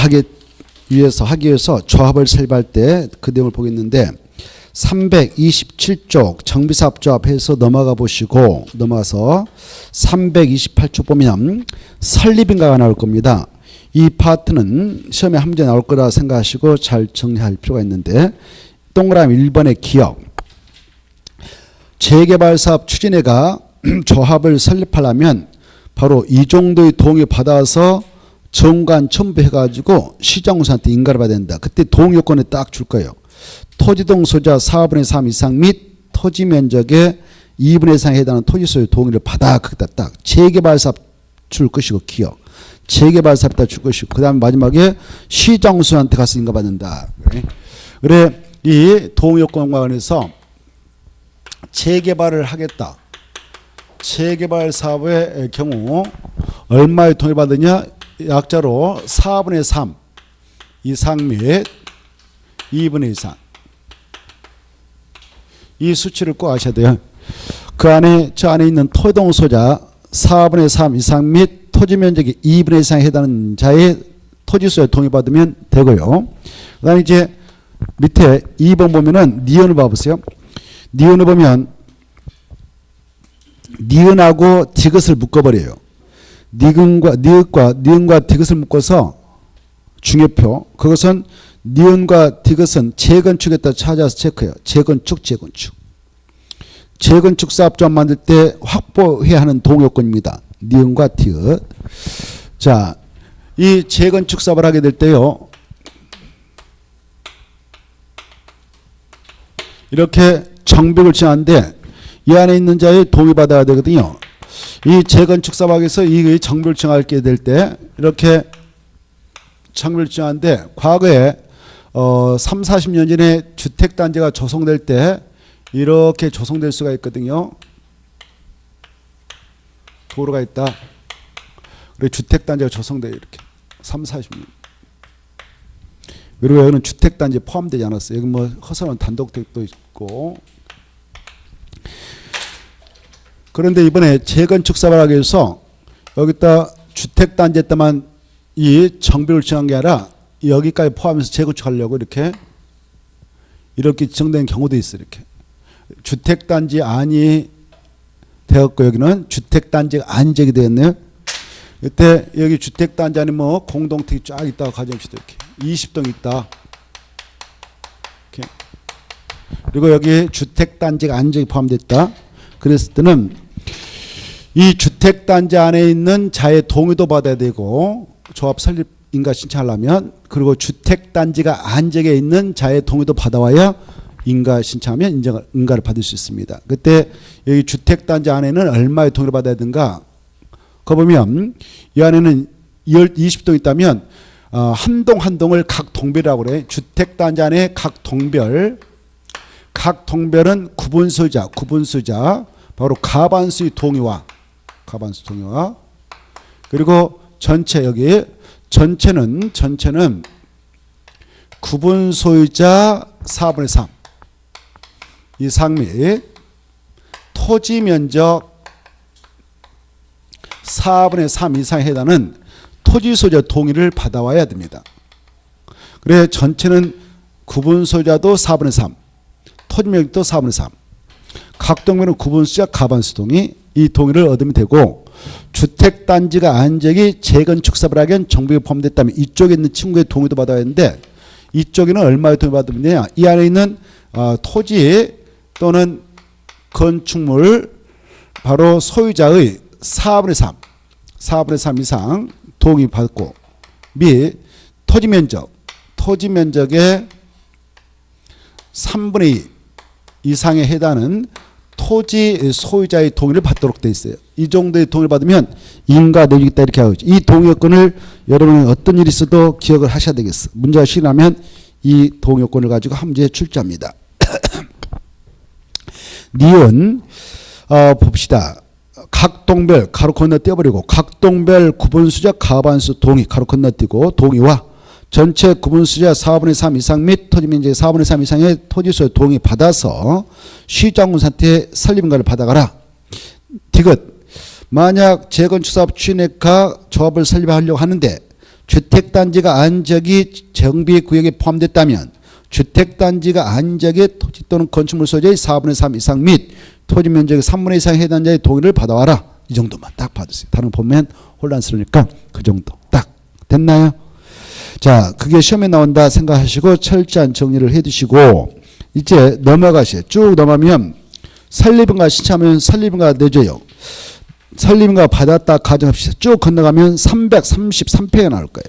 하기 위해서 조합을 설립할 때 그 내용을 보겠는데 327쪽 정비사업조합해서 넘어가 보시고 넘어가서 328쪽 보면 설립인가가 나올 겁니다. 이 파트는 시험에 한 문제 나올 거라 생각하시고 잘 정리할 필요가 있는데 동그라미 1번의 기억. 재개발사업 추진회가 조합을 설립하려면 바로 이 정도의 동의 받아서 정관 첨부해가지고 시장공사한테 인가를 받아야 된다. 그때 동의요건을 딱 줄 거예요. 토지동 소유자 4분의 3 이상 및 토지 면적의 2분의 1 이상에 해당하는 토지 소유 동의를 받아. 거기다 딱 재개발사업 줄 것이고 기억. 재개발사업에다 줄 것이고 그 다음에 마지막에 시장공사한테 가서 인가받는다. 그래 이 동의요건과 관해서 재개발을 하겠다. 재개발 사업의 경우 얼마의 동의를 받느냐? 약자로 4분의 3 이상 및 2분의 1 이상. 이 수치를 꼭 아셔야 돼요. 그 안에 저 안에 있는 토지동 소유자 4분의 3 이상 및 토지 면적이 2분의 1 이상에 해당하는 자의 토지 소유에 동의받으면 되고요. 그 다음에 이제 밑에 2번 보면은 니은을 봐보세요. 니은을 보면 니은하고 디귿을 묶어버려요. 니은과 디귿을 묶어서 중요표. 그것은 니은과 디귿은 재건축에다 찾아서 체크해요. 재건축. 재건축 사업조합 만들 때 확보해야 하는 동요건입니다. 니은과 디귿. 자, 이 재건축 사업을 하게 될 때요. 이렇게 정벽을 지하는데 이 안에 있는 자의 동의받아야 되거든요. 이 재건축 사업에서 이 정벽을 지하게 될 때 이렇게 정벽을 지하는데 과거에 3, 40년 전에 주택단지가 조성될 때 이렇게 조성될 수가 있거든요. 도로가 있다. 그리고 주택단지가 조성돼요. 이렇게 3, 40년. 그리고 여기는 주택단지에 포함되지 않았어요. 여기 뭐 허선한 단독택도 있고. 그런데 이번에 재건축 사업을 하기 위해서 여기다 주택단지에다만 이 정벽을 지은 게 아니라 여기까지 포함해서 재건축하려고 이렇게 지정된 경우도 있어요. 이렇게 주택단지 안이 되었고 여기는 주택단지가 안적이 되었네요. 이때 여기 주택단지 안에 뭐 공동택이 쫙 있다고 가정합시다. 이렇게 20동 있다. 이렇게. 그리고 여기 주택단지가 안적이 포함됐다. 그랬을 때는 이 주택단지 안에 있는 자의 동의도 받아야 되고 조합 설립 인가 신청하려면 그리고 주택단지가 안적에 있는 자의 동의도 받아와야 인가 신청하면 인가를 받을 수 있습니다. 그때 여기 주택단지 안에는 얼마의 동의를 받아야 되는가? 거 보면 이 안에는 20동 있다면 한 동 한 동을 각 동별이라고 그래. 주택단지 안에 각 동별은 구분 소유자 바로 가반수의 동의와 그리고 전체 여기 전체는 구분 소유자 4분의 3 이상 및 토지 면적 4분의 3 이상에 해당하는 토지 소유자 동의를 받아와야 됩니다. 그래 전체는 구분 소유자도 4분의 3 토지 면적도 4분의 3 각 동별은 구분 소유자 가반수 동의 이 동의를 얻으면 되고 주택단지가 안적이 재건축 사업을 하기엔 정비가 포함됐다면 이쪽에 있는 친구의 동의도 받아야 하는데 이쪽에는 얼마의 동의 받으면 되냐. 이 안에 있는 토지 또는 건축물 바로 소유자의 4분의 3 이상 동의 받고 및 토지 면적의 3분의 2 이상에 해당하는 토지 소유자의 동의를 받도록 되어 있어요. 이 정도의 동의를 받으면 인가 내주겠다 이렇게 하고 있죠. 이 동의요건을 여러분은 어떤 일이 있어도 기억을 하셔야 되겠어. 문제가 실하면 이 동의요건을 가지고 한 문제 출제합니다. 니은 봅시다. 각 동별 가로 건너뛰어버리고 각 동별 구분수자 가반수 동의 가로 건너뛰고 동의와 전체 구분수자 4분의 3 이상 및 토지면적의 4분의 3 이상의 토지소유 동의 받아서 시장군사한테 설립인가를 받아가라. 디귿 만약 재건축사업 추진회가 조합을 설립하려고 하는데 주택단지가 아닌 지역이 정비구역에 포함됐다면 주택단지가 아닌 지역의 토지 또는 건축물 소재의 4분의 3 이상 및 토지 면적의 3분의 2 이상 해당자의 동의를 받아와라. 이 정도만 딱 받으세요. 다른 거 보면 혼란스러우니까 그 정도 딱 됐나요? 자, 그게 시험에 나온다 생각하시고 철저한 정리를 해두시고 이제 넘어가세요. 쭉 넘어가면 설립인가 신청하면 설립인가 내줘요. 설립인가 받았다 가정합시다. 쭉 건너가면 333페이지가 나올 거예요.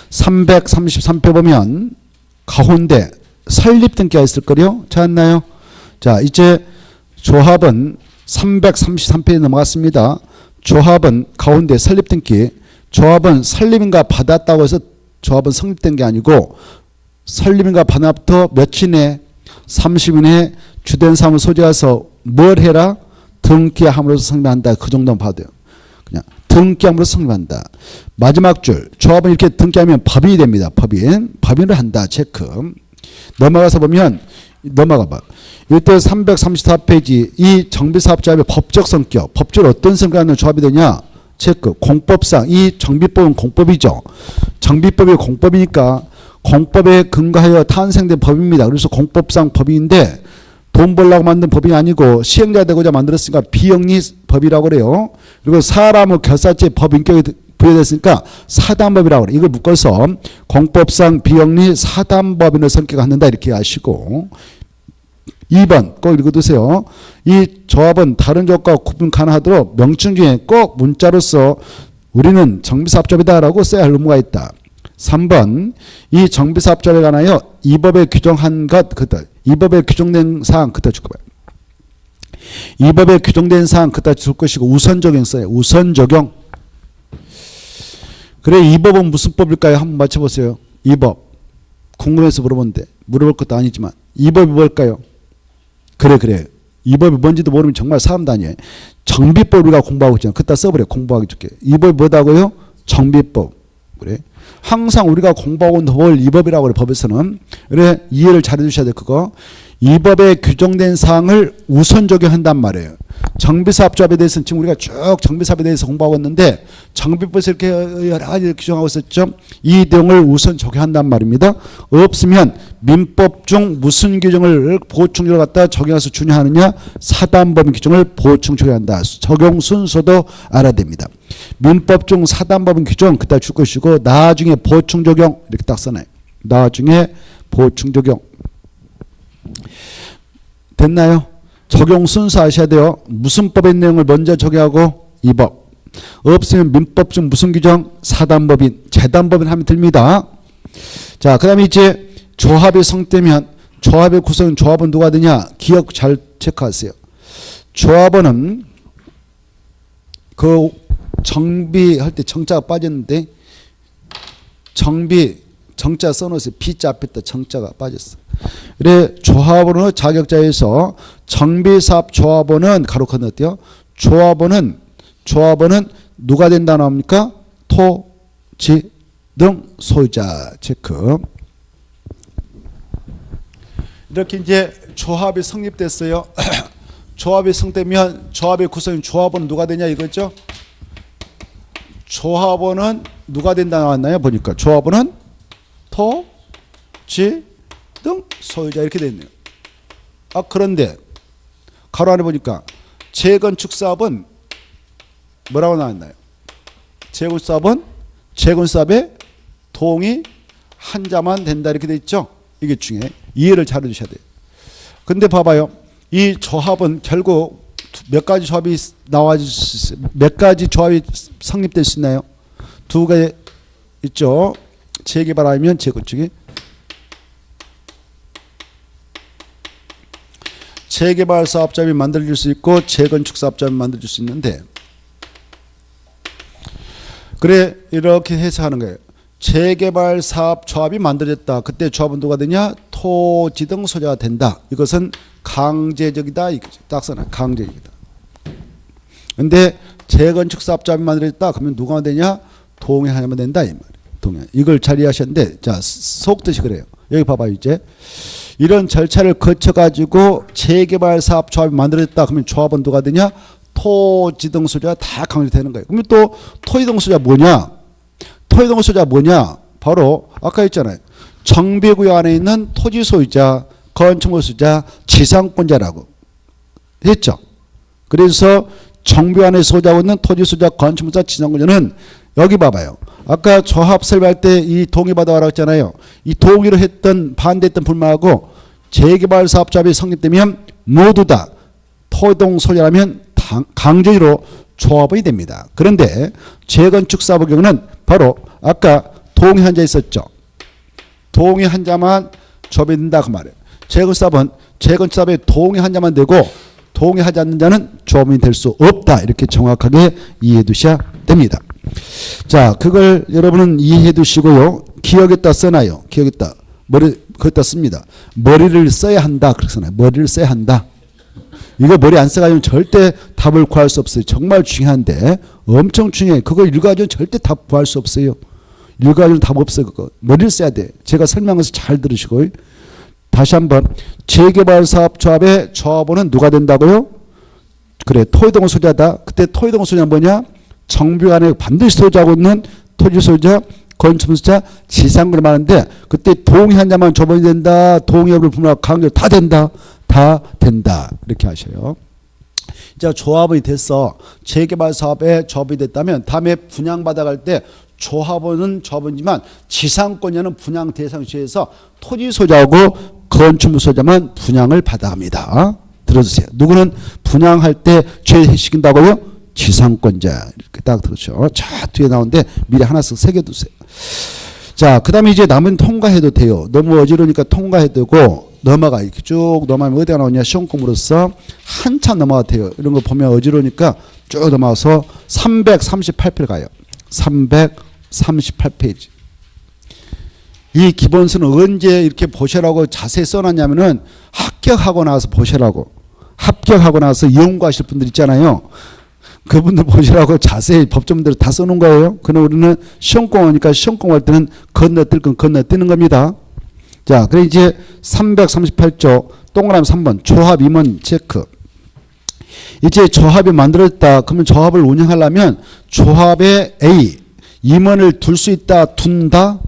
333페이지 보면 가운데 설립 등기가 있을 거요. 찾았나요? 자, 이제 조합은 333페이지 넘어갔습니다. 조합은 가운데 설립 등기. 조합은 설립인가 받았다고 해서 조합은 성립된 게 아니고 설립인가 받았부터 며칠 내에 30일 내에 주된 사무 소재가서 뭘 해라? 등기함으로써 성립한다. 그 정도만 봐도 돼요. 그냥 등기함으로써 성립한다. 마지막 줄 조합은 이렇게 등기하면 법인이 됩니다. 법인을 한다. 체크. 넘어가서 보면 넘어가 봐. 이때 334페이지 이 정비사업조합의 법적 성격. 법적으로 어떤 성격을 조합이 되냐? 체크. 공법상 이 정비법은 공법이죠. 정비법이 공법이니까 공법에 근거하여 탄생된 법입니다. 그래서 공법상 법인인데 돈 벌려고 만든 법이 아니고 시행자 되고자 만들었으니까 비영리 법이라고 그래요. 그리고 사람의 결사체 법인격이 부여됐으니까 사단법이라고 그래요. 이걸 묶어서 공법상 비영리 사단법인을 성격한다 이렇게 아시고 2번 꼭 읽어두세요. 이 조합은 다른 조합과 구분 가능하도록 명칭 중에 꼭 문자로서 우리는 정비사업조합이다라고 써야 할 의무가 있다. 3번 이 정비사업조합에 관하여 이 법에 규정한 것 그다. 이 법에 규정된 사항 그다 줄 거예요. 이 법에 규정된 사항 그다 줄 것이고 우선 적용 써요. 우선 적용. 그래 이 법은 무슨 법일까요? 한번 맞춰보세요. 이 법. 궁금해서 물어보는데 물어볼 것도 아니지만 이 법이 뭘까요? 그래. 이 법이 뭔지도 모르면 정말 사람 다니에요. 정비법 우리가 공부하고 있잖아요. 그따 써버려. 공부하기 좋게. 이 법이 뭐다고요? 정비법. 그래. 항상 우리가 공부하고 있는 법을 이 법이라고 그래. 법에서는. 그래 이해를 잘 해주셔야 돼. 그거. 이 법에 규정된 사항을 우선 적용한단 말이에요. 정비사업조합에 대해서는 지금 우리가 쭉 정비사업에 대해서 공부하고 있는데 정비법에서 이렇게 여러 가지 규정하고 있었죠. 이 내용을 우선 적용한단 말입니다. 없으면 민법 중 무슨 규정을 보충적으로 갖다 적용해서 준용하느냐 사단법인 규정을 보충 적용한다. 적용 순서도 알아야 됩니다. 민법 중 사단법인 규정 그따 줄 것이고 나중에 보충 적용 이렇게 딱 써놔요. 나중에 보충 적용. 됐나요? 적용 순서 아셔야 돼요. 무슨 법의 내용을 먼저 적용하고 이 법. 없으면 민법 중 무슨 규정? 사단법인, 재단법인 하면 됩니다. 자, 그 다음에 이제 조합이 성되면 조합의 구성, 조합은 누가 되냐? 기억 잘 체크하세요. 조합원은 그 정비할 때 정자가 빠졌는데 정자 써놓으세요. B자 앞에다 정자가 빠졌어. 그래 조합원은 자격자에서 정비사업 조합원은 가로 건너뛰어 조합원은 누가 된다 나옵니까? 토지 등 소유자 체크. 이렇게 이제 조합이 성립됐어요. 조합이 성립되면 조합의 구성인 조합원은 누가 되냐 이거죠? 조합원은 누가 된다 나왔나요? 보니까 조합원은 토지 등 소유자 이렇게 되어 있네요. 아 그런데 가로 안에 보니까 재건축사업은 뭐라고 나왔나요? 재건축사업은 재건축사업에 동의 한 자만 된다 이렇게 되어 있죠. 이게 중에 이해를 잘 해주셔야 돼요. 근데 봐봐요. 이 조합은 결국 몇 가지 조합이 몇 가지 조합이 성립될 수 있나요? 두 가지 있죠. 재개발하면 재건축이 재개발 사업자비 만들어줄 수 있고 재건축 사업자비 만들어줄 수 있는데 그래 이렇게 해석하는 거예요. 재개발 사업 조합이 만들어졌다. 그때 조합은 누가 되냐? 토지 등 소유자가 된다. 이것은 강제적이다. 딱 써놔. 강제적이다. 근데 재건축 사업 조합이 만들어졌다. 그러면 누가 되냐? 동의하면 된다. 이 말이에요. 동의. 이걸 잘 이해하셨는데 자 속뜻이 그래요. 여기 봐봐요. 이제 이런 절차를 거쳐가지고 재개발 사업 조합이 만들어졌다. 그러면 조합은 누가 되냐? 토지 등 소유자가 다 강제되는 거예요. 그러면 또 토지 등 소유자 뭐냐? 토지동 소유자 뭐냐? 바로 아까 했잖아요. 정비구역 안에 있는 토지 소유자, 건축물 소유자, 지상권자라고 했죠. 그래서 정비 안에 소유하고 있는 토지 소유자, 건축물 소유자, 지상권자는 여기 봐봐요. 아까 조합 설명할 때 이 동의받아라고 했잖아요. 이 동의를 했던 반대했던 불만하고 재개발 사업 조합이 성립되면 모두 다 토지동 소유자라면 강제로 조합이 됩니다. 그런데 재건축 사업의 경우는 바로 아까 동의 한 자 있었죠. 동의 한 자만 조합이 된다 그 말이에요. 재건사업은 재건축 사업에 동의 한 자만 되고 동의하지 않는 자는 조합이 될 수 없다. 이렇게 정확하게 이해해 두셔야 됩니다. 자, 그걸 여러분은 이해해 두시고요. 기억에다 써놔요. 기억에다. 거기다 씁니다. 머리를 써야 한다. 그렇게 써놔요. 머리를 써야 한다. 이거 머리 안 써가지고 절대 답을 구할 수 없어요. 정말 중요한데 엄청 중요해. 그거 읽어가지고 절대 답 구할 수 없어요. 읽어가지고 답 없어요. 그거 머리를 써야 돼. 제가 설명해서 잘 들으시고요. 다시 한번 재개발 사업 조합의 조합원은 누가 된다고요? 그래, 토지동 소유자다. 그때 토지동 소유자는 뭐냐? 정비관에 반드시 소유하고 있는 토지 소유자, 건축물 소유자, 지상권을 말하는데 그때 동의 한 자만 조합원이 된다. 동의 여부를 불문하고 강제 다 된다. 다 된다. 이렇게 하셔요. 자, 조합원이 됐어. 재개발 사업에 조합이 됐다면 다음에 분양받아갈 때 조합원은 조합원이지만 지상권자는 분양 대상 지에서 토지 소유자하고 건축물 소유자만 분양을 받아갑니다. 들어주세요. 누구는 분양할 때 제시킨다고요? 지상권자. 이렇게 딱 들었죠. 자, 뒤에 나오는데 미리 하나씩 새겨두세요. 자, 그 다음에 이제 남은 통과해도 돼요. 너무 어지러우니까 통과해도 되고 넘어가. 이렇게 쭉 넘어가면 어디가 나오냐? 시험 공부로서 한참 넘어가도 돼요. 이런 거 보면 어지러우니까 쭉 넘어가서 338페이지 가요. 338페이지. 이 기본서는 언제 이렇게 보시라고 자세히 써놨냐면은 합격하고 나서 보시라고. 합격하고 나서 연구하실 분들 있잖아요. 그분들 보시라고 자세히 법조문대로 다 써놓은 거예요. 그럼 우리는 시험 공부하니까 시험 공부할 때는 건너뛸 건 건너뛰는 겁니다. 자, 그래 이제 338조 동그라미 3번 조합 임원 체크. 이제 조합이 만들어졌다. 그러면 조합을 운영하려면 조합에 A 임원을 둘 수 있다. 둔다.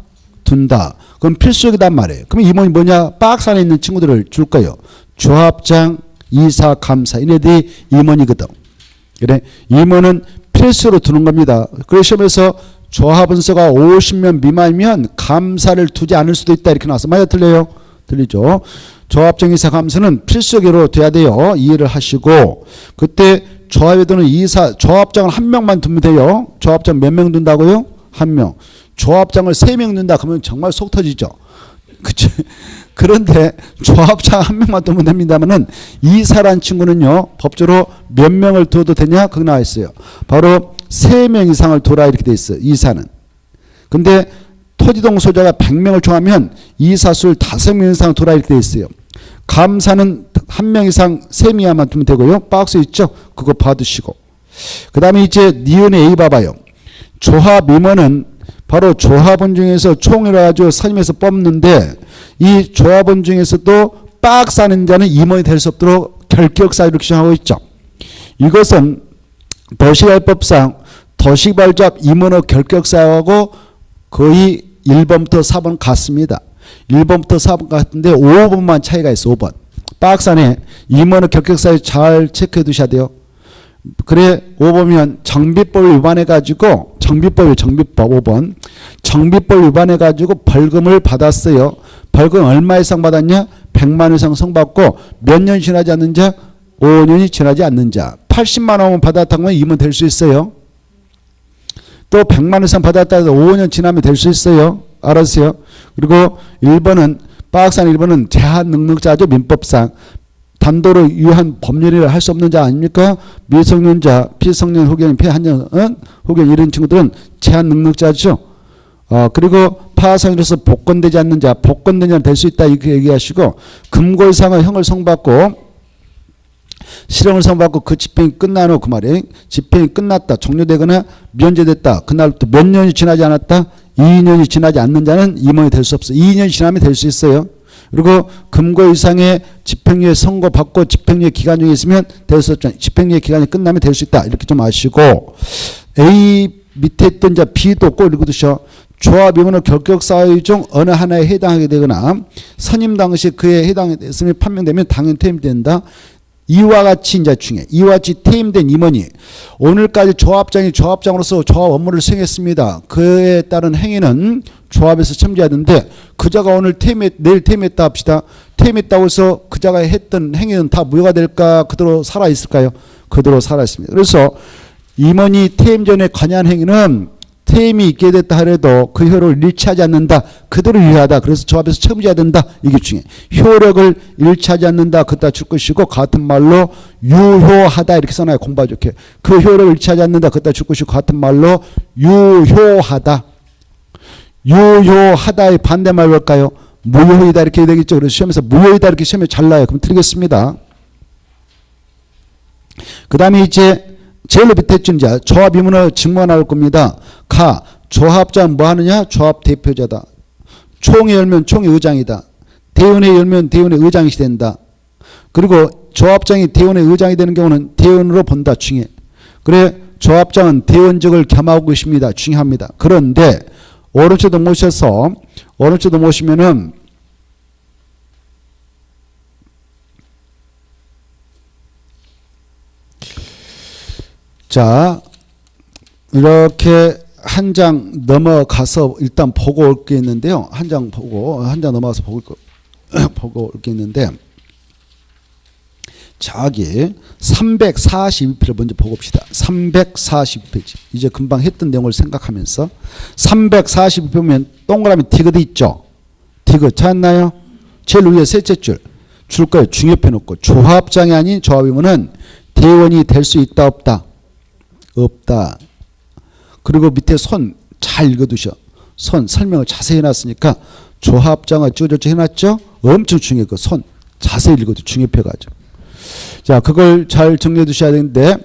그럼 필수적이단 말이에요. 그럼 임원이 뭐냐? 박스 안에 있는 친구들을 줄 거예요. 조합장, 이사, 감사 이네들이 임원이거든. 그래, 임원은 필수로 두는 겁니다. 그래서 시험에서 조합원수가 50명 미만이면 감사를 두지 않을 수도 있다. 이렇게 나와서 맞아 틀려요? 틀리죠. 조합장, 이사, 감사는 필수적으로 돼야 돼요. 이해를 하시고 그때 조합에 드는 이사, 조합장을 한 명만 두면 돼요. 조합장 몇 명 둔다고요? 한 명. 조합장을 3명 둔다 그러면 정말 속 터지죠. 그치? 그런데 조합장 한 명만 두면 됩니다만은 이사란 친구는요 법적으로 몇 명을 둬도 되냐? 그거 나와 있어요. 바로 3명 이상을 두라 이렇게 돼 있어요. 이사는. 근데 토지동 소유자가 100명을 총하면 이사수를 5명 이상 두라 이렇게 돼 있어요. 감사는 1명 이상 3명만 두면 되고요. 박스 있죠? 그거 봐두시고. 그 다음에 이제 니은의 A 봐봐요. 조합 임원은 바로 조합원 중에서 총회를 가지고 선임해서 뽑는데 이 조합원 중에서도 박스 하는 자는 임원이 될 수 없도록 결격사유를 규정하고 있죠. 이것은 도시개발법상 도시개발조합 임원의 결격사유하고 거의 1번부터 4번 같습니다. 1번부터 4번 같은데 5번만 차이가 있어. 5번. 박스 안에 임원의 결격사유 잘 체크해 두셔야 돼요. 그래 5번이면 정비법을 위반해가지고 정비법 5번 정비법 위반해가지고 벌금을 받았어요. 벌금 얼마 이상 받았냐? 100만 원 이상 성받고 몇 년 지나지 않는 자? 5년이 지나지 않는 자. 80만 원만 받았다면 임원 될 수 있어요. 또 100만 원 이상 받았다 해서 5년 지나면 될 수 있어요. 알았어요? 그리고 1번은 박스 안 1번은 제한 능력자죠. 민법상. 단도로 유한 법률을 할 수 없는 자 아닙니까? 미성년자, 피성년, 후견, 폐한년, 후견 이런 친구들은 제한 능력자죠. 그리고 파상으로서 복권되지 않는 자, 복권된 자는 될 수 있다 이렇게 얘기하시고 금고 이상의 형을 성받고 실형을 성받고 그 집행이 끝난 후 그 말이에요. 집행이 끝났다, 종료되거나 면제됐다. 그날부터 몇 년이 지나지 않았다? 2년이 지나지 않는 자는 임원이 될 수 없어. 2년이 지나면 될 수 있어요. 그리고 금고 이상의 집행유예 선고받고 집행유예 기간 중에 있으면 될 수 없잖아요. 집행유예 기간이 끝나면 될 수 있다. 이렇게 좀 아시고 A, 밑에 있던 자 B도 꼭 읽어두셔. 조합이면 결격사유 중 어느 하나에 해당하게 되거나 선임 당시 그에 해당했음이 판명되면 당연히 퇴임된다. 이와 같이 이제 중에 이와 같이 퇴임된 임원이 오늘까지 조합장이 조합장으로서 조합 업무를 수행했습니다. 그에 따른 행위는 조합에서 첨지하던데 그자가 오늘 내일 퇴임했다 합시다. 퇴임했다고 해서 그자가 했던 행위는 다 무효가 될까? 그대로 살아있을까요? 그대로 살아있습니다. 그래서 임원이 퇴임 전에 관여한 행위는 퇴임이 있게 됐다 하더라도 그 효력을 일치하지 않는다. 그대로 유효하다. 그래서 조합에서 첨지해야 된다. 이게 중요해. 효력을 일치하지 않는다. 그따 줄 것이고 같은 말로 유효하다. 이렇게 써놔요. 공부하 좋게. 그 효력을 일치하지 않는다. 그따 줄 것이고 같은 말로 유효하다. 유효하다의 반대말 뭘까요? 무효이다. 이렇게 되겠죠. 그래서 시험에서 무효이다. 이렇게 시험에 잘 나와요. 그럼 드리겠습니다. 그 다음에 이제 제일 밑에 줄자 조합 임원의 직무가 나올 겁니다. 가 조합장 뭐 하느냐? 조합 대표자다. 총회 열면 총회 의장이다. 대원회 열면 대원회 의장이 된다. 그리고 조합장이 대원회 의장이 되는 경우는 대원으로 본다. 중요해. 그래 조합장은 대원직을 겸하고 계십니다. 중요합니다. 그런데 오른쪽도 모시면은 자, 이렇게 한 장 넘어가서 일단 보고 올 게 있는데요. 한 장 넘어가서 보고 올 게 있는데, 저기 342페이지를 먼저 보고 봅시다. 342페이지. 이제 금방 했던 내용을 생각하면서 342페이지 보면 동그라미 디귿 있죠. 디귿 찾았나요? 제일 위에 셋째 줄 거예요. 중요표 놓고 조합장이 아닌 조합이면은 대원이 될 수 있다 없다? 없다. 그리고 밑에 손 잘 읽어두셔. 손 설명을 자세히 해놨으니까 조합장을 쭈쭈쭈 해놨죠? 엄청 중요해. 그 손 자세히 읽어도 중요표 가지고. 자, 그걸 잘 정리해 두셔야 되는데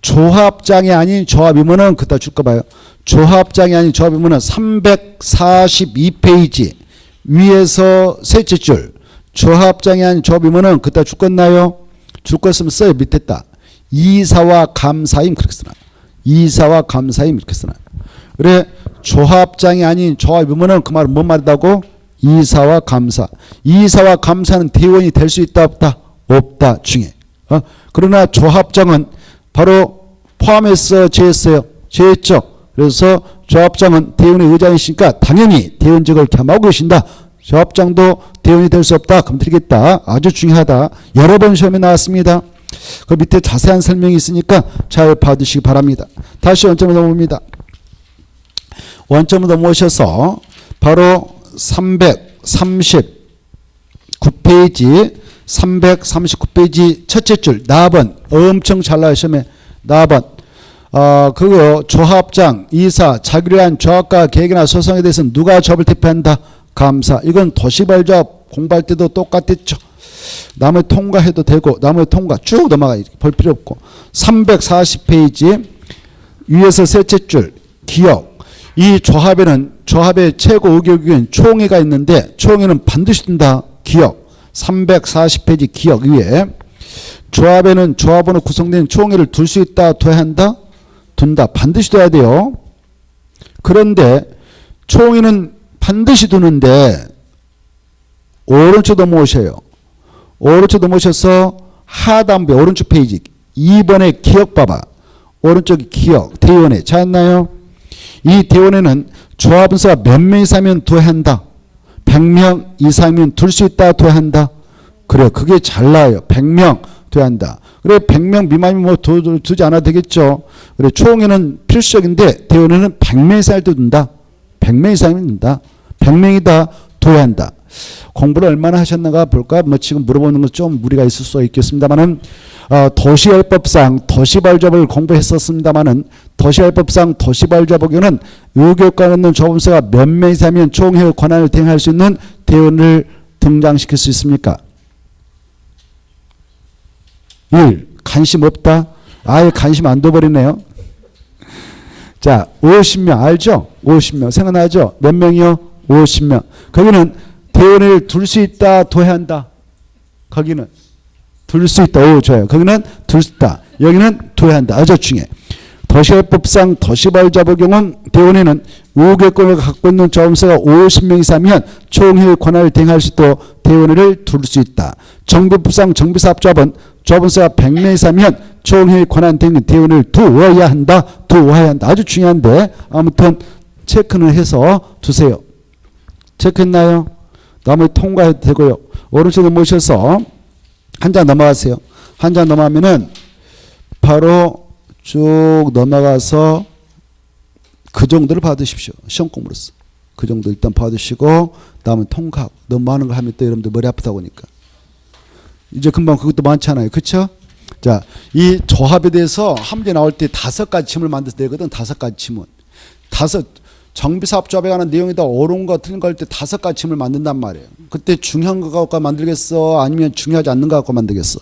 조합장이 아닌 조합이면은 그따 줄까 봐요. 조합장이 아닌 조합이면은 342페이지 위에서 셋째 줄 조합장이 아닌 조합이면은 그따 줄 건나요? 줄 거 쓰면 써요. 밑에 딱 이사와 감사임 그렇게 쓰나. 이사와 감사임 이렇게 쓰나. 그래 조합장이 아닌 조합이면은 그 말은 뭔 말이다고? 이사와 감사. 이사와 감사는 대원이 될 수 있다 없다? 없다. 중에. 그러나 조합장은 바로 포함해서 제했어요. 제했죠. 그래서 조합장은 대원의 의장이시니까 당연히 대원직을 겸하고 계신다. 조합장도 대원이 될 수 없다. 그럼 드리겠다. 아주 중요하다. 여러 번 시험에 나왔습니다. 그 밑에 자세한 설명이 있으니까 잘 봐두시기 바랍니다. 다시 원점으로 넘어옵니다. 원점으로 넘어오셔서 바로 339페이지 첫째 줄 나번 엄청 잘 나와요. 시험에 나번 그거 조합장, 이사, 자기를 위한 조합과 계획이나 소송에 대해서는 누가 조합을 대표한다? 감사. 이건 도시발조합 공부할 때도 똑같았죠. 나머지 통과해도 되고 나머지 통과 쭉 넘어가 볼 필요 없고 340페이지 위에서 셋째 줄 기억. 이 조합에는 조합의 최고 의결국인 총회가 있는데 총회는 반드시 둔다. 기억. 340페이지 기억 위에 조합에는 조합원으로 구성된 총회를 둘 수 있다. 둬야 한다. 둔다. 반드시 둬야 돼요. 그런데 총회는 반드시 두는데 오른쪽 넘어오셔요. 오른쪽 넘어오셔서 하단부에 오른쪽 페이지 2번에 기억 봐봐. 오른쪽이 기억 대원회 찾았나요? 이 대원회는 조합원수가 몇 명 이상이면 둬야 한다. 100명 이상이면 둘 수 있다. 둬야 한다. 그래 그게 잘 나와요. 100명 둬야 한다. 그래 100명 미만이면 뭐 두지 않아도 되겠죠. 그래 총회는 필수적인데 대원회는 100명 이상일 때 둔다. 100명 이상이면 둔다. 100명이다. 둬야 한다. 공부를 얼마나 하셨는가 볼까? 뭐 지금 물어보는 건 좀 무리가 있을 수 있겠습니다만은 도시활법상 도시발조업을 공부했었습니다만은 도시활법상 도시발조업에는 의결권 없는 조합원수가 몇 명 이상이면 총회 권한을 대행할 수 있는 대원을 등장시킬 수 있습니까? 1. 관심 없다. 아예 관심 안 둬버리네요. 자 50명 알죠? 50명 생각나죠? 몇 명이요? 50명. 거기는 대원을 둘 수 있다. 둬야 한다. 거기는 둘 수 있다. 오 좋아요. 거기는 둘 수 있다. 여기는 둬야 한다. 아주 중요해. 도시개법상 도시발자부 경우 대원에는 우결권을 갖고 있는 조합원수가 50명 이상이면 총회의 권한을 대행할 수 있도록 대원회를 두를 수 있다. 정비법상 정비사업조합은 조합원수가 100명 이상이면 총회의 권한 대행 대원회를 두어야 한다. 두어야 한다. 아주 중요한데 아무튼 체크는 해서 두세요. 체크했나요? 나머지 통과해도 되고요. 오른쪽에 모셔서 한 장 넘어가세요. 한 장 넘어가면은 바로 쭉 넘어가서 그 정도를 받으십시오. 시험 공부로서. 그 정도 일단 받으시고 다음은 통과하고. 너무 많은 거 하면 또 여러분들 머리 아프다고 하니까. 이제 금방 그것도 많잖아요. 그렇죠? 자, 이 조합에 대해서 한 문제 나올 때 5가지 지문을 만들어서 내거든. 5가지 지문. 정비사업조합에 관한 내용이다 옳은 거 틀린 거 할 때 5가지 지문을 만든단 말이에요. 그때 중요한 거 갖고 만들겠어? 아니면 중요하지 않는 거 갖고 만들겠어?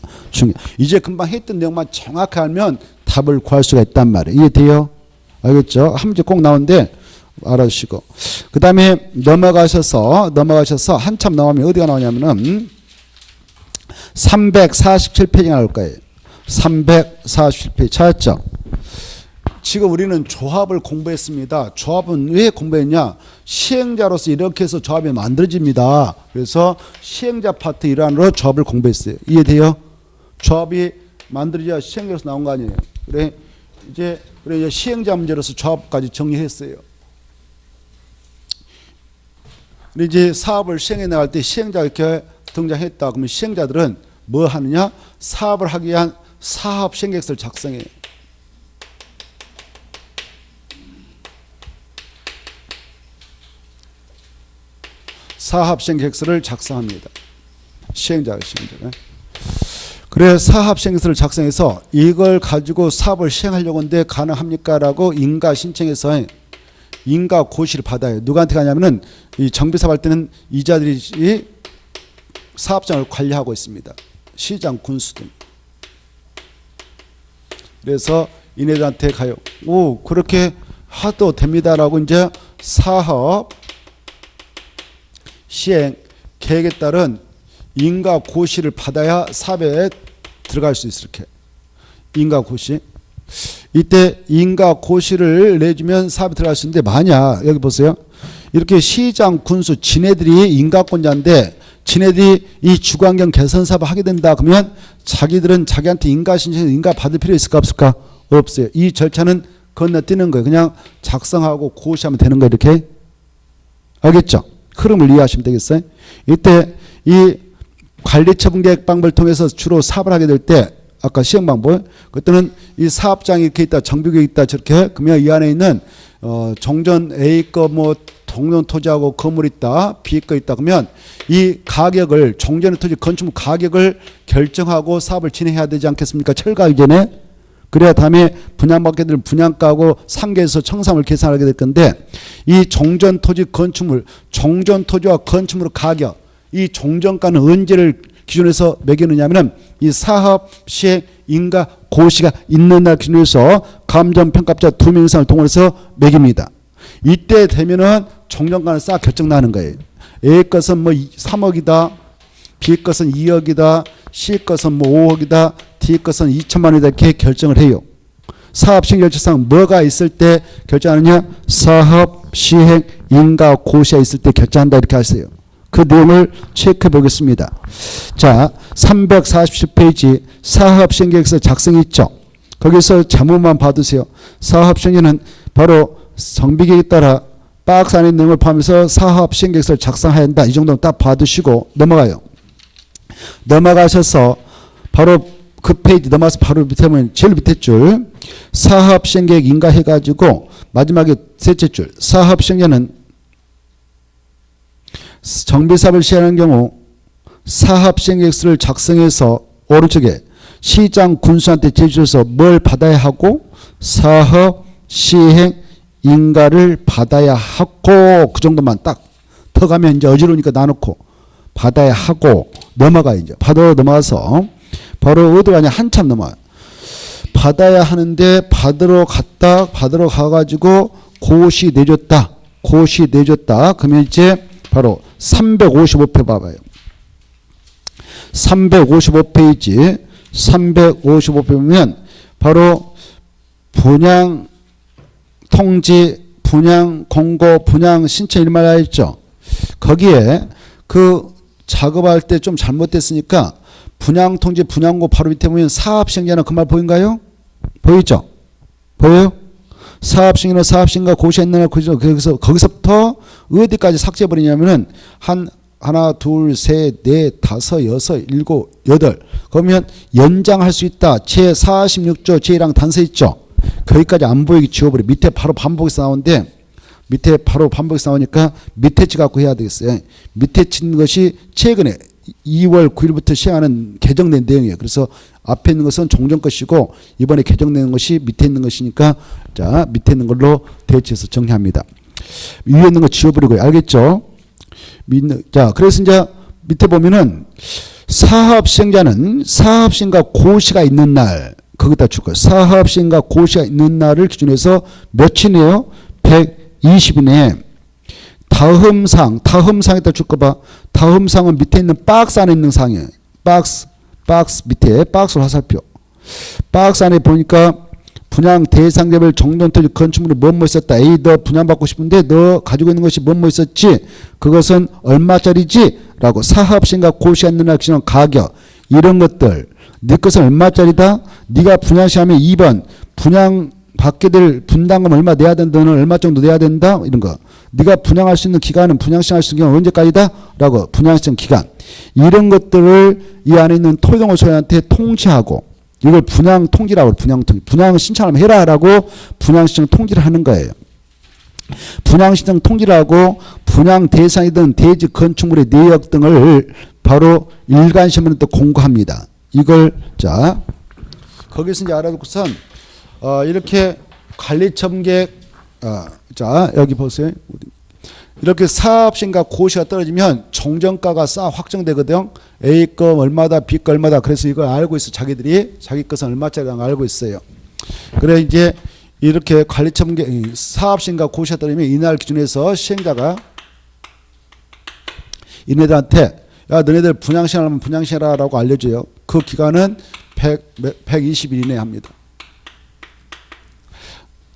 이제 금방 했던 내용만 정확히 알면 답을 구할 수가 있단 말이에요. 이해돼요? 알겠죠? 한 문제 꼭 나오는데 알아주시고. 그 다음에 넘어가셔서 한참 넘어가면 어디가 나오냐면은 347페이지가 나올 거예요. 347페이지 찾았죠? 지금 우리는 조합을 공부했습니다. 조합은 왜 공부했냐? 시행자로서 이렇게 해서 조합이 만들어집니다. 그래서 시행자 파트 일환으로 조합을 공부했어요. 이해돼요? 조합이 만들어져야 시행자로서 나온 거 아니에요. 그래 이제 시행자 문제로서 조합까지 정리했어요. 근데 이제 사업을 시행해 나갈 때 시행자가 이렇게 등장했다. 그러면 시행자들은 뭐 하느냐? 사업을 하기 위한 사업 시행계획서를 작성해요. 사업 시행계획서를 작성합니다. 시행자가. 그래 사업 시행계획서를 작성해서 이걸 가지고 사업을 시행하려고 하는데 가능합니까? 라고 인가 신청해서 인가 고시를 받아요. 누구한테 가냐면은 이 정비사업 할 때는 이자들이 사업장을 관리하고 있습니다. 시장, 군수 등. 그래서 이네들한테 가요. 오, 그렇게 하도 됩니다라고 이제 사업 시행 계획에 따른 인가 고시를 받아야 사업에 들어갈 수 있을 게 인가 고시. 이때 인가 고시를 내주면 사업에 들어갈 수 있는데 만약 여기 보세요. 이렇게 시장, 군수 지네들이 인가권자인데 지네들이 이 주거환경 개선 사업을 하게 된다 그러면 자기들은 자기한테 인가 신청해서 인가 받을 필요 있을까 없을까? 없어요. 이 절차는 건너뛰는 거예요. 그냥 작성하고 고시하면 되는 거예요. 이렇게. 알겠죠? 흐름을 이해하시면 되겠어요? 이때 이 관리처분계획 방법을 통해서 주로 사업을 하게 될 때 아까 시행 방법 그때는 이 사업장이 이렇게 있다 정비계획이 있다 저렇게 그러면 이 안에 있는 종전 A 거 뭐 동년 토지하고 건물 있다 B 거 있다 그러면 이 가격을 종전의 토지 건축물 가격을 결정하고 사업을 진행해야 되지 않겠습니까? 철거하기 전에. 그래야 다음에 분양받게 될 분양가하고 상계에서 청산을 계산하게 될 건데 이 종전 토지 건축물 종전 토지와 건축물 가격 이 종전가는 언제를 기준해서 매기느냐면은 이 사업 시행 인가 고시가 있는 날 기준해서 감정평가자 2명 이상을 동원해서 매깁니다. 이때 되면은 종전가는 싹 결정나는 거예요. A 것은 뭐 3억이다. B 것은 2억이다. C 것은 뭐 5억이다. D 것은 2천만 원이다. 이렇게 결정을 해요. 사업 시행 결정상 뭐가 있을 때 결정하느냐? 사업 시행 인가 고시가 있을 때 결정한다. 이렇게 하세요. 그 내용을 체크해 보겠습니다. 자, 347페이지 사업 시행 계획서 작성이 있죠. 거기서 제목만 봐두세요. 사업 시행에는 바로 정비계획에 따라 박스 안에 내용을 포함해서 사업 시행 계획서를 작성해야 한다. 이 정도는 딱 봐두시고 넘어가요. 넘어가셔서 바로 그 페이지 넘어가서 바로 밑에 보면 제일 밑에 줄 사업 시행 계획 인가해 가지고 마지막에 셋째 줄 사업 시행자는 정비사업을 시행하는 경우 사업 시행 계획서를 작성해서 오른쪽에 시장 군수한테 제출해서 뭘 받아야 하고 사업 시행 인가를 받아야 하고 그 정도만 딱 더 가면 이제 어지러우니까 놔놓고 받아야 하고 넘어가 이제 받아 넘어가서 바로 어디 가냐 한참 넘어가요. 받아야 하는데 받으러 가가지고 고시 내줬다. 고시 내줬다. 그러면 이제 바로 355페이지 봐봐요. 355페이지 355페이지 보면 바로 분양 통지, 분양 공고, 분양 신청 이런 말 했죠. 거기에 그 작업할 때 좀 잘못됐으니까 분양 통지, 분양 공고 바로 밑에 보면 사업 시행자는 그 말 보인가요? 보이죠? 보여요? 사업 시행자는 사업 시행과 고시했느냐 거기서부터 어디까지 삭제해버리냐면은 하나, 둘, 셋, 넷, 다섯, 여섯, 일곱, 여덟. 그러면 연장할 수 있다. 제46조 제1항 단서 있죠. 거기까지 안 보이게 지워버려. 밑에 바로 반복해서 나오는데 밑에 바로 반복해서 나오니까 밑에 치 갖고 해야 되겠어요. 밑에 치는 것이 최근에 2월 9일부터 시행하는 개정된 내용이에요. 그래서 앞에 있는 것은 종전 것이고 이번에 개정된 것이 밑에 있는 것이니까 자 밑에 있는 걸로 대체해서 정리합니다. 위에 있는 거 지워버리고요. 알겠죠? 자, 그래서 이제 밑에 보면은 사업 시행자는 사업 시행과 고시가 있는 날 거기다 줄 거예요. 사업 시행과 고시가 있는 날을 기준해서 며칠이에요? 120일에 다음상에다 줄 거 봐. 다음상은 밑에 있는 박스 안에 있는 상이에요. 박스 밑에 박스로 화살표. 박스 안에 보니까 분양 대상자별 정돈토지 건축물이 뭐뭐 있었다. 에이 너 분양받고 싶은데 너 가지고 있는 것이 뭐뭐 있었지. 그것은 얼마짜리지? 라고 사업시행과 고시했는 날 기준 가격 이런 것들 네 것은 얼마짜리다? 네가 분양시하면 2번 분양 받게 될 분담금 얼마 내야 된다. 너는 얼마 정도 내야 된다. 이런 거. 네가 분양할 수 있는 기간은 분양시행할 수 있는 기간은 언제까지다? 라고 분양시행 기간. 이런 것들을 이 안에 있는 토지동호 소유한테 통지하고 이걸 분양 통지라고 해요. 분양 통지. 분양 신청하면 해라라고 분양 신청 통지를 하는 거예요. 분양 신청 통지를 하고 분양 대상이든 대지 건축물의 내역 등을 바로 일간시험으로 또 공고합니다. 이걸 자 거기서 이제 알아두고선 이렇게 관리청객 자 여기 보세요. 이렇게 사업시행과 고시가 떨어지면 종전가가 확정되거든. A급 얼마다 B급 얼마다. 그래서 이걸 알고 있어. 자기들이 자기 것은 얼마짜리라는 걸 알고 있어요. 그래 이제 이렇게 관리청객 사업시행과 고시가 떨어지면 이날 기준에서 시행자가 이네들한테 야 너네들 분양시행하면 분양시행하라고 알려줘요. 그 기간은 120일 이내에 합니다.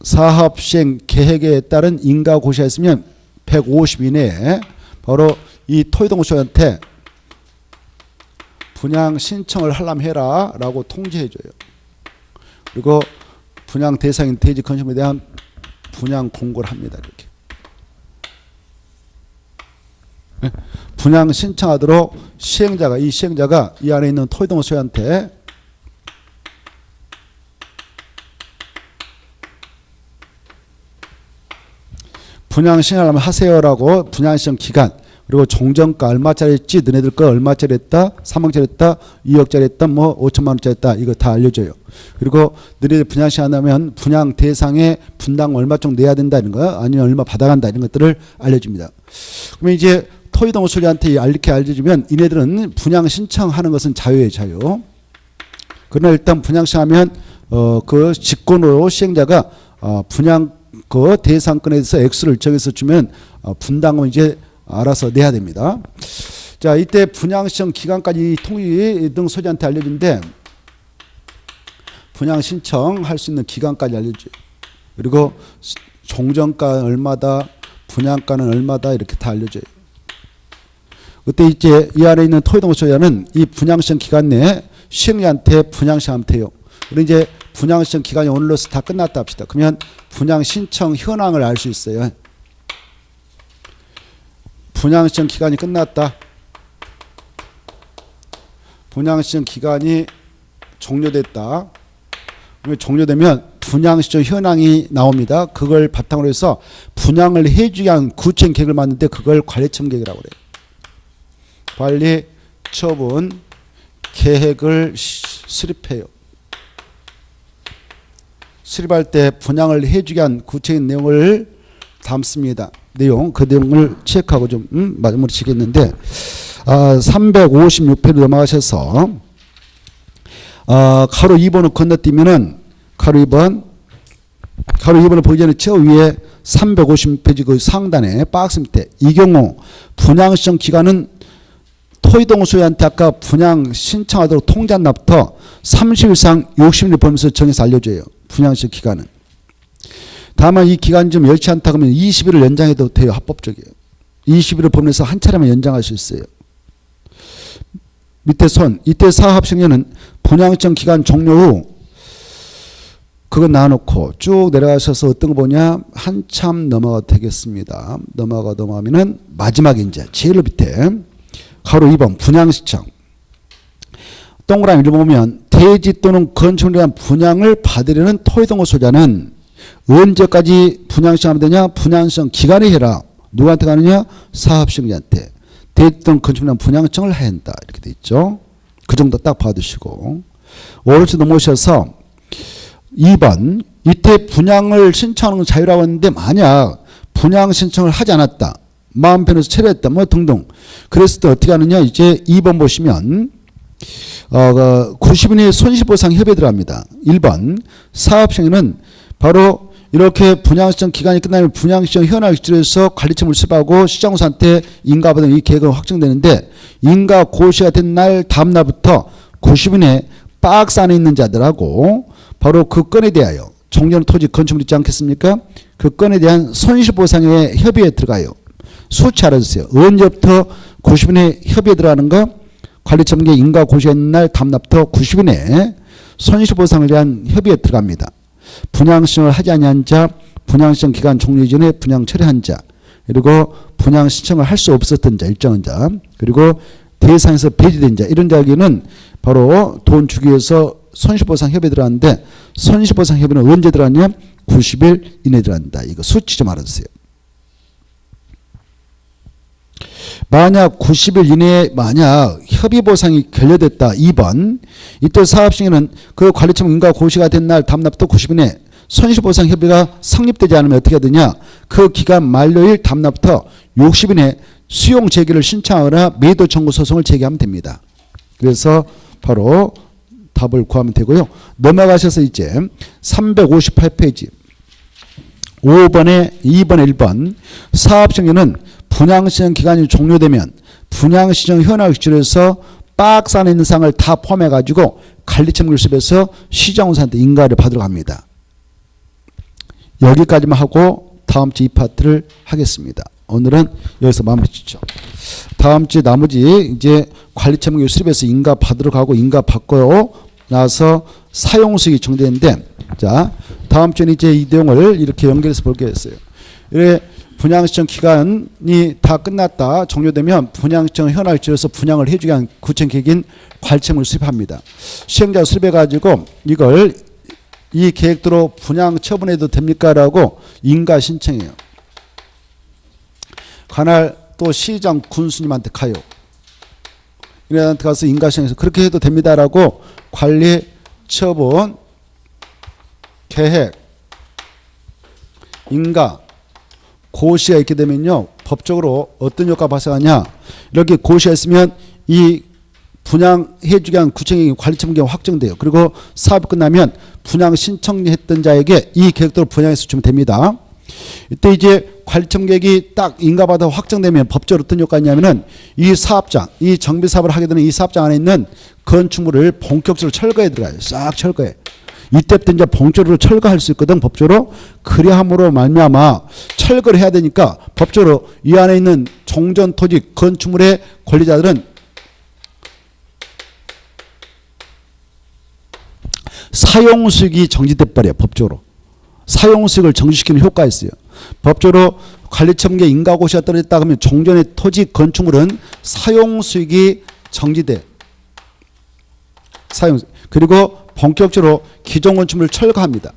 사업시행 계획에 따른 인가고시가 있으면 150 이내에 바로 이 토지동호소한테 분양 신청을 하려면 해라 라고 통지해줘요. 그리고 분양 대상인 대지 건축물에 대한 분양 공고를 합니다. 이렇게 분양 신청하도록 시행자가 이 안에 있는 토지동호소한테 분양 신청하려면 하세요라고 분양 신청 기간 그리고 종전가 얼마짜리 했지 너네들 거 얼마짜리 했다 3억짜리 했다 2억짜리 했다 뭐 5천만 원짜리 했다 이거 다 알려줘요. 그리고 너네들 분양 신청하면 분양 대상에 분담 얼마 정도 내야 된다 이런 거 아니면 얼마 받아간다 이런 것들을 알려줍니다. 그러면 이제 토지동호 소리한테 이렇게 알려주면 이네들은 분양 신청하는 것은 자유예요. 자유. 그러나 일단 분양 신청하면 그 직권으로 시행자가 분양 그 대상권에 대해서 액수를 정해서 주면 분담금은 이제 알아서 내야 됩니다. 자, 이때 분양신청 기간까지 통지 등 소지한테 알려주는데 분양신청할 수 있는 기간까지 알려줘요. 그리고 종전가 얼마다 분양가는 얼마다 이렇게 다 알려줘요. 그때 이제 이 안에 있는 토지동호 소유자는 이 분양신청 기간 내에 시행자한테 분양신청하면 돼요. 그리고 이제 분양신청 기간이 오늘로서 다 끝났다 합시다. 그러면 분양신청 현황을 알 수 있어요. 분양신청 기간이 끝났다. 분양신청 기간이 종료됐다. 종료되면 분양신청 현황이 나옵니다. 그걸 바탕으로 해서 분양을 해주기 위한 구체적인 계획을 만드는데 그걸 관리처분 계획이라고 그래요. 관리처분 계획을 수립해요. 수립할 때 분양을 해주기 위한 구체적인 내용을 담습니다. 그 내용을 체크하고 좀 마무리 지겠는데 356페이지 넘어가셔서 가로 2번을 건너뛰면은 가로 2번을 보기 전에 저 위에 356페이지 그 상단에 박스 밑에 이 경우 분양신청 기간은 토지동호 소유한테 아까 분양 신청하도록 통지한 날부터 30일 이상 60일 범위에서 정해서 알려줘요. 분양시청 기간은. 다만 이 기간이 좀 여의치 않다 그러면 20일을 연장해도 돼요. 합법적이에요. 20일을 범위해서 한 차례만 연장할 수 있어요. 밑에 손, 이때 사업시행령은 분양시청 기간 종료 후 그거 놔놓고 쭉 내려가셔서 어떤 거 보냐, 한참 넘어가도 되겠습니다. 넘어가면은 마지막에 이제 제일 밑에 가로 2번 분양시청. 동그라미 1번 보면 대지 또는 건축에 대한 분양을 받으려는 토지동호 소유자는 언제까지 분양시청하면 되냐? 분양시청 기간에 해라. 누구한테 가느냐? 사업시행자한테. 대지 또는 건축에 대한 분양시청을 해야 한다. 이렇게 돼 있죠. 그 정도 딱 봐두시고. 오른쪽 넘어오셔서 2번 이때 분양을 신청하는 건 자유라고 했는데 만약 분양 신청을 하지 않았다. 마음 편해서 체류했다. 뭐 등등. 그랬을 때 어떻게 하느냐. 이제 2번 보시면 90인의 손실보상 협의에 들어갑니다. 1번 사업시행은 바로 이렇게 분양시청 기간이 끝나면 분양시청 현황 기준에서 관리청을 수립하고 시장사한테 인가받은 이 계획은 확정되는데 인가 고시가 된 날 다음 날부터 90인의 박스 안에 있는 자들하고 바로 그 건에 대하여 종전 토지 건축물 있지 않겠습니까? 그 건에 대한 손실보상의 협의에 들어가요. 수치 알아주세요. 언제부터 90인의 협의에 들어가는가? 관리청계 인가 고시가 있는 날 다음 날부터 90인의 손실보상을 위한 협의에 들어갑니다. 분양신청을 하지 아니한 자, 분양신청 기간 종료 이전에 분양 철회한 자, 그리고 분양신청을 할 수 없었던 자, 일정한 자, 그리고 대상에서 배제된 자, 이런 자에게는 바로 돈 주기 위해서 손실보상 협의에 들어갔는데 손실보상 협의는 언제 들어갔냐? 90일 이내에 들어간다. 이거 수치 좀 알아주세요. 만약 90일 이내에 만약 협의보상이 결렬됐다. 2번 이때 사업시행은 그 관리청 인가 고시가 된 날 다음 날부터 90일 이내 손실보상 협의가 성립되지 않으면 어떻게 되냐. 그 기간 만료일 다음 날부터 60일 이내 수용 제기를 신청하거나 매도 청구 소송을 제기하면 됩니다. 그래서 바로 답을 구하면 되고요. 넘어가셔서 이제 358페이지 5번에 2번에 1번 사업시행은 분양시청 기간이 종료되면 분양시청 현황 기준에서 박스 안에 있는 사항을 다 포함해가지고 관리청을 수립해서 시장사한테 인가를 받으러 갑니다. 여기까지만 하고 다음 주 이 파트를 하겠습니다. 오늘은 여기서 마무리 짓죠. 다음 주 나머지 이제 관리청을 수립해서 인가 받으러 가고 인가 받고 나서 사용수익이 정되는데 자 다음 주는 이제 이 내용을 이렇게 연결해서 볼 게 있어요. 분양시청 기간이 다 끝났다 종료되면 분양시청 현황을 지어서 분양을 해주기 위한 구청 계획인 관리청을 수립합니다. 시행자 수립해 가지고 이걸 이 계획대로 분양 처분해도 됩니까? 라고 인가 신청해요. 관할 또 시장 군수님한테 가요. 이한테 가서 인가 신청해서 그렇게 해도 됩니다라고 관리 처분 계획 인가 고시가 있게 되면요 법적으로 어떤 효과가 발생하냐. 이렇게 고시가 있으면 이 분양해주기 위한 구청의 관리청계가 확정돼요. 그리고 사업이 끝나면 분양 신청했던 자에게 이 계획대로 분양해서 주면 됩니다. 이때 이제 관리청계획이 딱 인가받아 확정되면 법적으로 어떤 효과가 있냐면은 이 사업장, 이 정비사업을 하게 되는 이 사업장 안에 있는 건축물을 본격적으로 철거해 들어가요. 싹 철거해. 이때부터 이제 본격적으로 철거할 수 있거든 법적으로. 그리함으로 말미암아 철거를 해야 되니까 법적으로 이 안에 있는 종전 토지 건축물의 권리자들은 사용수익이 정지돼 버려요. 법적으로. 사용수익을 정지시키는 효과가 있어요. 법적으로 관리청계 인가고시가 떨어졌다 하면 종전의 토지 건축물은 사용수익이 정지돼. 그리고 본격적으로 기존 건축물을 철거합니다.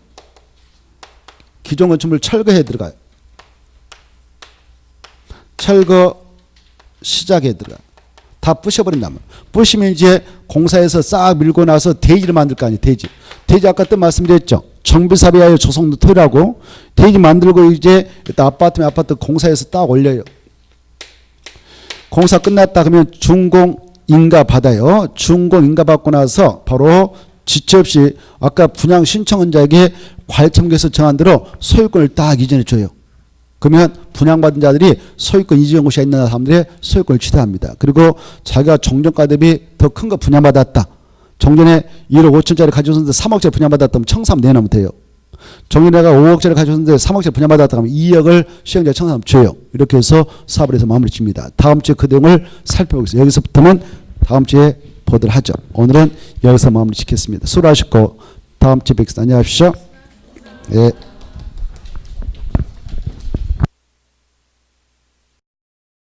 기존 건축물을 철거해 들어가요. 철거 시작해 들어가요. 다 부셔버린다면. 부시면 이제 공사에서 싹 밀고 나서 대지를 만들 거 아니에요. 대지. 대지 아까 또 말씀드렸죠. 정비사업에 하여 조성도 토라고 대지 만들고 이제 아파트면 아파트 공사에서 딱 올려요. 공사 끝났다 그러면 준공 인가 받아요. 준공 인가 받고 나서 바로 지체 없이 아까 분양 신청한 자에게 관리청계에서 정한 대로 소유권을 딱 이전해 줘요. 그러면 분양받은 자들이 소유권 이전 고시가 있는 사람들의 소유권을 취득합니다. 그리고 자기가 종전가 대비 더 큰 거 분양받았다. 종전에 1억 5천짜리 가져왔는데 3억짜리 분양받았다면 청산 내놓으면 돼요. 종전에가 5억짜리 가져왔는데 3억짜리 분양받았다면 2억을 시행자 청산 줘요. 이렇게 해서 사업을 해서 마무리 짓니다. 다음 주에 그 내용을 살펴보겠습니다. 여기서부터는 다음 주에 보도록 하죠. 오늘은 여기서 마무리 짓겠습니다. 수고하셨고 다음 주에 뵙겠습니다. 안녕히 가십시오. 예.